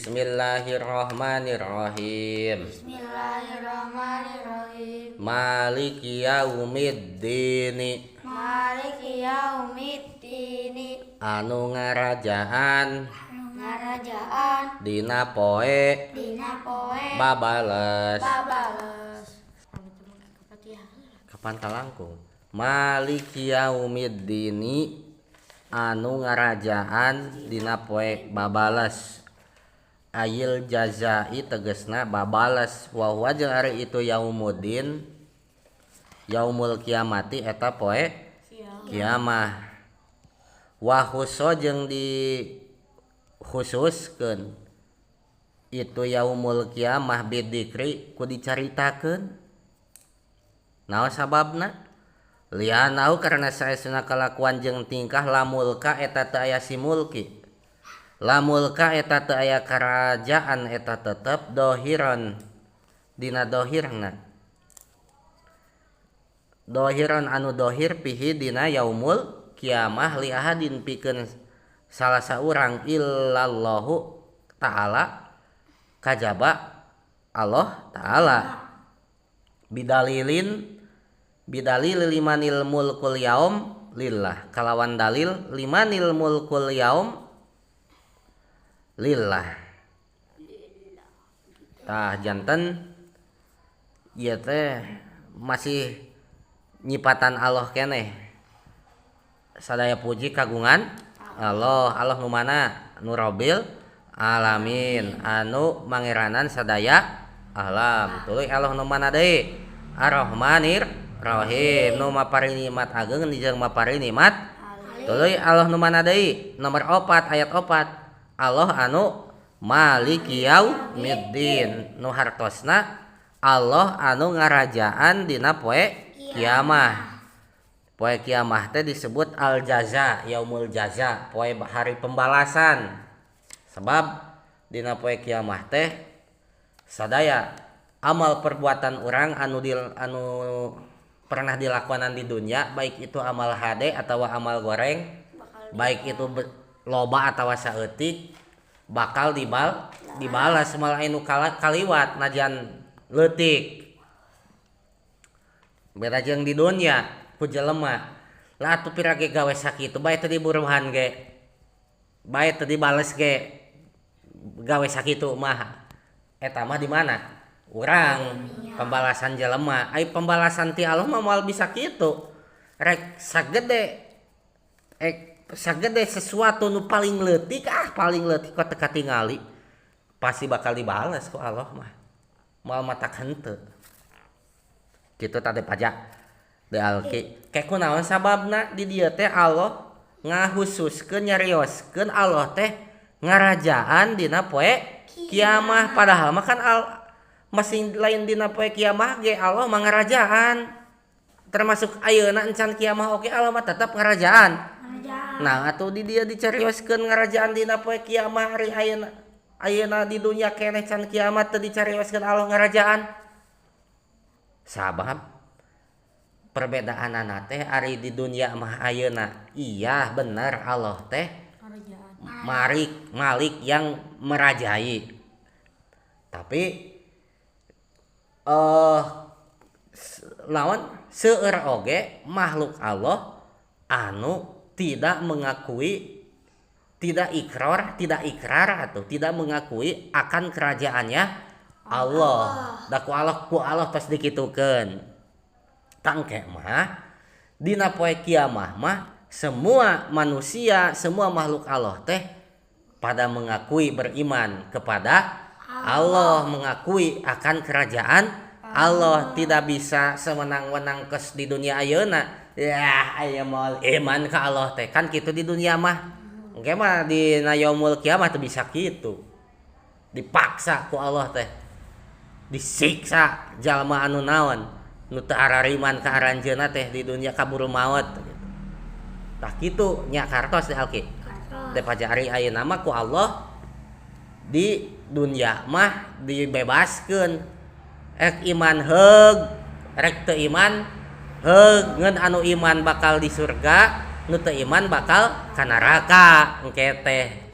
Bismillahirrahmanirrahim. Bismillahirrahmanirrahim. Maliki yaumiddin. Maliki yaumiddin. Anu ngarajaan dina poe babales. Kapan kalangkung? Maliki yaumiddin. Anu ngarajaan dina poe babales. Ayil jazai tegesna babales. Wa huwa jeung ari itu yaumuddin, yaumul kiamati eta poe kiamah. Wa khusso jeung di khususkeun itu yaumul kiamah bidzikri ku dicaritakeun. Naon sababna? Lianau karena saestuna kalakuan jeung tingkah lamulka eta teu aya si mulki. Lamulka eta teu aya karajaan eta tetep dohiron dina dohirna. Dohiron anu dohir pihi dina yaumul kiamah li ahadin pikeun salah saurang illallahu ta'ala kajaba Allah ta'ala. Bidalil limanil mulkul yaum lillah. Kalawan dalil limanil mulkul yaum lillah. Tah janten ieu teh masih nyipatan Allah keneh. Sadaya puji kagungan Allah. Allah nu mana? Nu Rabbil alamin, anu mangeranan sadaya alam. Tuluy Allah nu mana deui? Ar-Rahmanir Rahim, nu mapari nikmat ageng jeung mapari nikmat. Tuluy Allah nu mana deui? Nomor 4 ayat 4. Allah anu Maliki yaumiddin, nu hartosna Allah anu ngarajaan dina poe kiamah. Poe kiamah teh disebut al jaza, yaumul jaza, poe hari pembalasan. Sebab dina poe kiamah teh sadaya amal perbuatan urang anu pernah dilakukan di dunia, baik itu amal hade atau amal goreng, baik itu loba atau saeutik, bakal dibalas malah anu kaliwat najan leutik. Beda jeung di dunia ku jelema lah atuh pirage gawe sakitu bae teu diburuhan ge, bae teu dibales ge gawe sakitu mah eta mah di mana? Urang pembalasan jelema. Ai pembalasan ti Allah mah moal bisa kitu. Rek sagede sesuatu nu paling leutik kok teu katingali pasti bakal dibales ku Allah mah. Moal matak henteu. Kitu tadi pajak dealki. Ke kunaon sababna di dieu teh Allah ngahususkeun nyarioskeun Allah teh ngarajaan dina poe kiamah, padahal mah kan masih lain dina poe kiamah ge Allah mah ngarajaan. Termasuk ayeuna encan kiamah oge Allah mah tetep ngarajaan. Nah atuh di dia dicarioskeun ngarajaan dina poe kiamah ari ayeuna di dunia keneh can kiamat teu dicarioskeun Allah ngarajaan. Sabab perbedaanana teh ari di dunia mah ayeuna iya bener Allah teh Malik yang merajai. Tapi lawan seueur oge makhluk Allah anu tidak mengakui, tidak ikrar atau tidak mengakui akan kerajaannya Allah. Da ku Allah pas dikitukeun. Tangke mah dina poe kiamah mah semua manusia, semua makhluk Allah teh pada mengakui beriman kepada Allah, mengakui akan kerajaan Allah. Tidak bisa sewenang-wenang kes di dunia ayeuna. Ya aya moal iman ka Allah teh kan kitu di dunia mah. Engke mah di yaumul kiamah teu bisa kitu. Dipaksa ku Allah teh. Disiksa jalma anu naon? Nu teu arariman ka aranjeunna teh di dunia kaburu maot gitu. Tah kitu nya kartos teh alki. Teh pajari ayeuna mah ku Allah di dunia mah dibebaskeun. Ek iman heug, rek teu iman heug. Ngeun anu iman bakal di surga, nu teu iman bakal ka neraka engke teh.